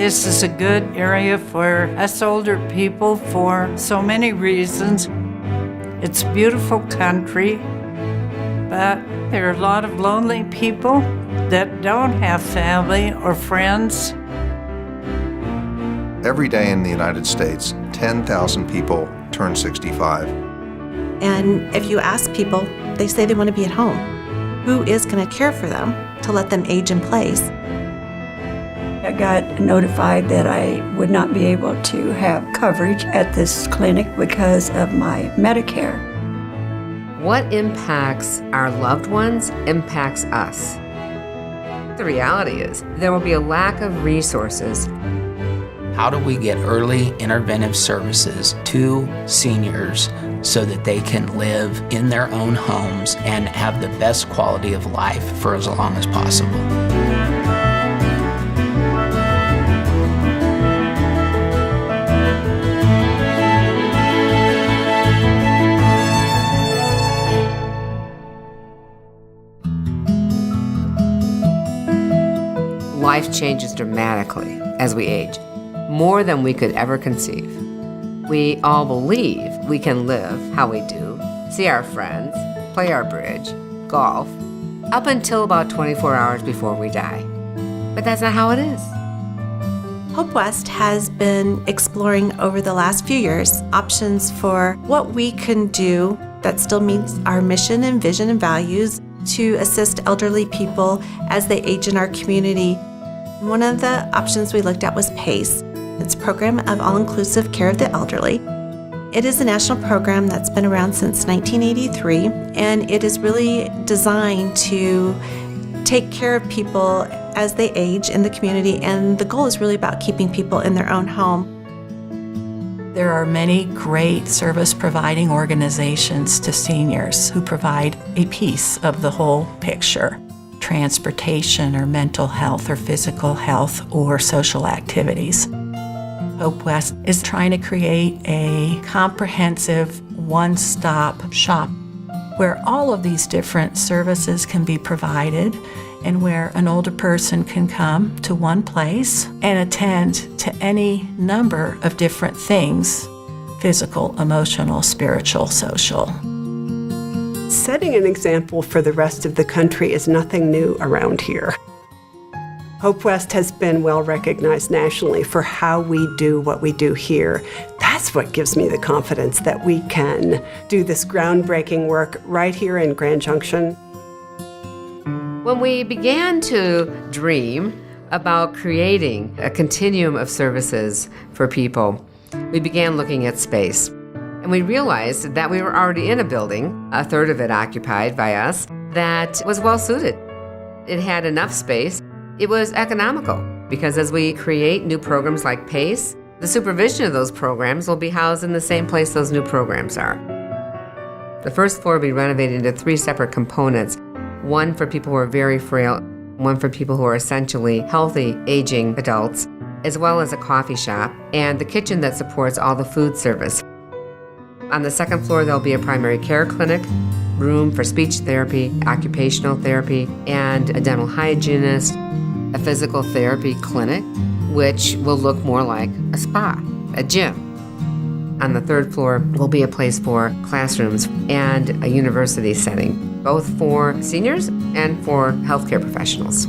This is a good area for us older people for so many reasons. It's a beautiful country, but there are a lot of lonely people that don't have family or friends. Every day in the United States, 10,000 people turn 65. And if you ask people, they say they want to be at home. Who is going to care for them to let them age in place? I got notified that I would not be able to have coverage at this clinic because of my Medicare. What impacts our loved ones impacts us. The reality is there will be a lack of resources. How do we get early interventive services to seniors so that they can live in their own homes and have the best quality of life for as long as possible? Life changes dramatically as we age, more than we could ever conceive. We all believe we can live how we do, see our friends, play our bridge, golf, up until about 24 hours before we die. But that's not how it is. Hope West has been exploring over the last few years options for what we can do that still meets our mission and vision and values to assist elderly people as they age in our community. One of the options we looked at was PACE. It's a program of all-inclusive care of the elderly. It is a national program that's been around since 1983, and it is really designed to take care of people as they age in the community, and the goal is really about keeping people in their own home. There are many great service-providing organizations to seniors who provide a piece of the whole picture. Transportation or mental health or physical health or social activities. Hope West is trying to create a comprehensive one-stop shop where all of these different services can be provided and where an older person can come to one place and attend to any number of different things: physical, emotional, spiritual, social. Setting an example for the rest of the country is nothing new around here. Hope West has been well recognized nationally for how we do what we do here. That's what gives me the confidence that we can do this groundbreaking work right here in Grand Junction. When we began to dream about creating a continuum of services for people, we began looking at space. And we realized that we were already in a building, a third of it occupied by us, that was well suited. It had enough space. It was economical because as we create new programs like PACE, the supervision of those programs will be housed in the same place those new programs are. The first floor will be renovated into 3 separate components, one for people who are very frail, one for people who are essentially healthy, aging adults, as well as a coffee shop, and the kitchen that supports all the food service. On the second floor, there'll be a primary care clinic, room for speech therapy, occupational therapy, and a dental hygienist, a physical therapy clinic, which will look more like a spa, a gym. On the third floor will be a place for classrooms and a university setting, both for seniors and for healthcare professionals.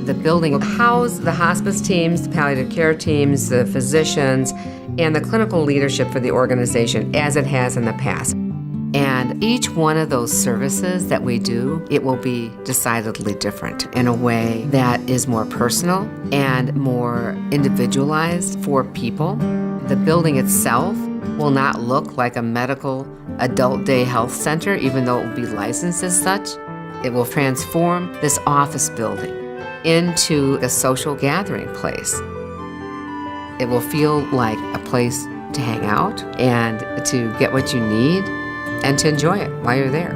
The building will house the hospice teams, the palliative care teams, the physicians, and the clinical leadership for the organization as it has in the past. And each one of those services that we do, it will be decidedly different in a way that is more personal and more individualized for people. The building itself will not look like a medical adult day health center, even though it will be licensed as such. It will transform this office building into a social gathering place. It will feel like a place to hang out and to get what you need and to enjoy it while you're there.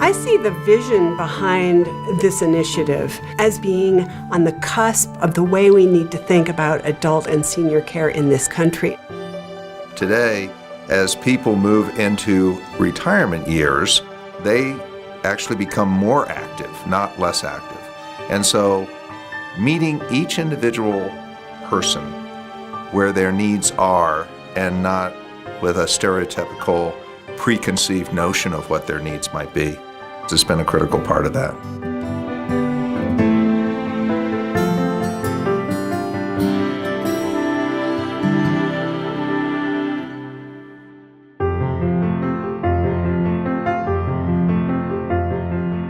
I see the vision behind this initiative as being on the cusp of the way we need to think about adult and senior care in this country. Today, as people move into retirement years, they actually become more active, not less active. And so meeting each individual person where their needs are and not with a stereotypical preconceived notion of what their needs might be. This has been a critical part of that.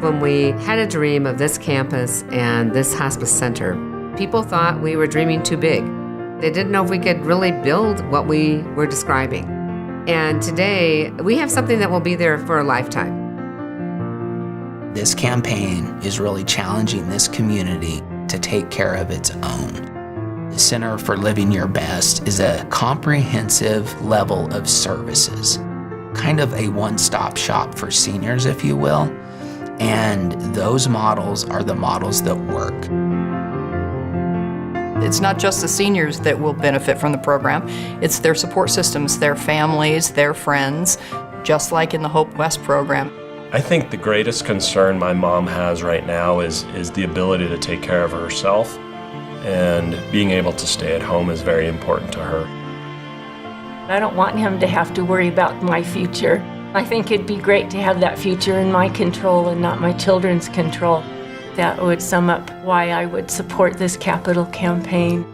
When we had a dream of this campus and this hospice center, people thought we were dreaming too big. They didn't know if we could really build what we were describing. And today, we have something that will be there for a lifetime. This campaign is really challenging this community to take care of its own. The Center for Living Your Best is a comprehensive level of services, kind of a one-stop shop for seniors, if you will. And those models are the models that work. It's not just the seniors that will benefit from the program, it's their support systems, their families, their friends, just like in the Hope West program. I think the greatest concern my mom has right now is the ability to take care of herself, and being able to stay at home is very important to her. I don't want him to have to worry about my future. I think it'd be great to have that future in my control and not my children's control. That would sum up why I would support this capital campaign.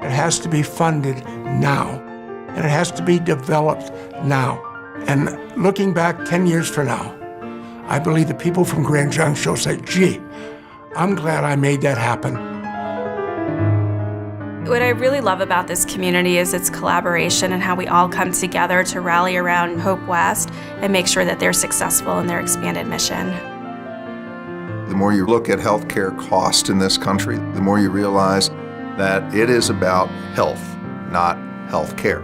It has to be funded now, and it has to be developed now. And looking back 10 years from now, I believe the people from Grand Junction will say, gee, I'm glad I made that happen. What I really love about this community is its collaboration and how we all come together to rally around Hope West and make sure that they're successful in their expanded mission. The more you look at healthcare cost in this country, the more you realize that it is about health, not healthcare.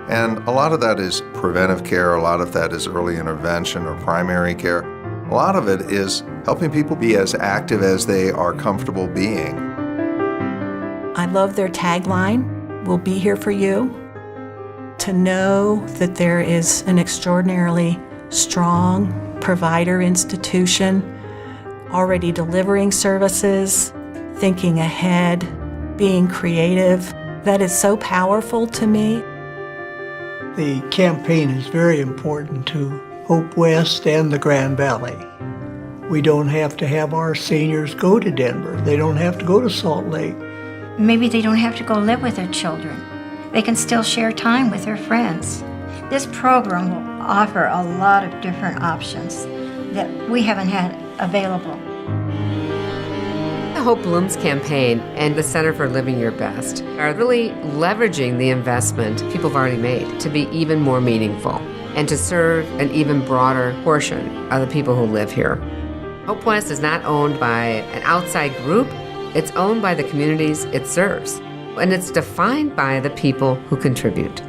And a lot of that is preventive care, a lot of that is early intervention or primary care. A lot of it is helping people be as active as they are comfortable being. I love their tagline, "We'll be here for you." To know that there is an extraordinarily strong provider institution already delivering services, thinking ahead, being creative, that is so powerful to me. The campaign is very important to Hope West and the Grand Valley. We don't have to have our seniors go to Denver. They don't have to go to Salt Lake. Maybe they don't have to go live with their children. They can still share time with their friends. This program will offer a lot of different options that we haven't had available. The HopeBlooms campaign and the Center for Living Your Best are really leveraging the investment people have already made to be even more meaningful and to serve an even broader portion of the people who live here. Hope West is not owned by an outside group. It's owned by the communities it serves, and it's defined by the people who contribute.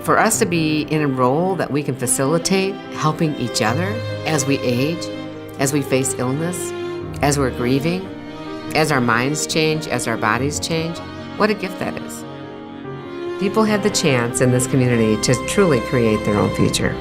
For us to be in a role that we can facilitate helping each other as we age, as we face illness, as we're grieving, as our minds change, as our bodies change, what a gift that is. People have the chance in this community to truly create their own future.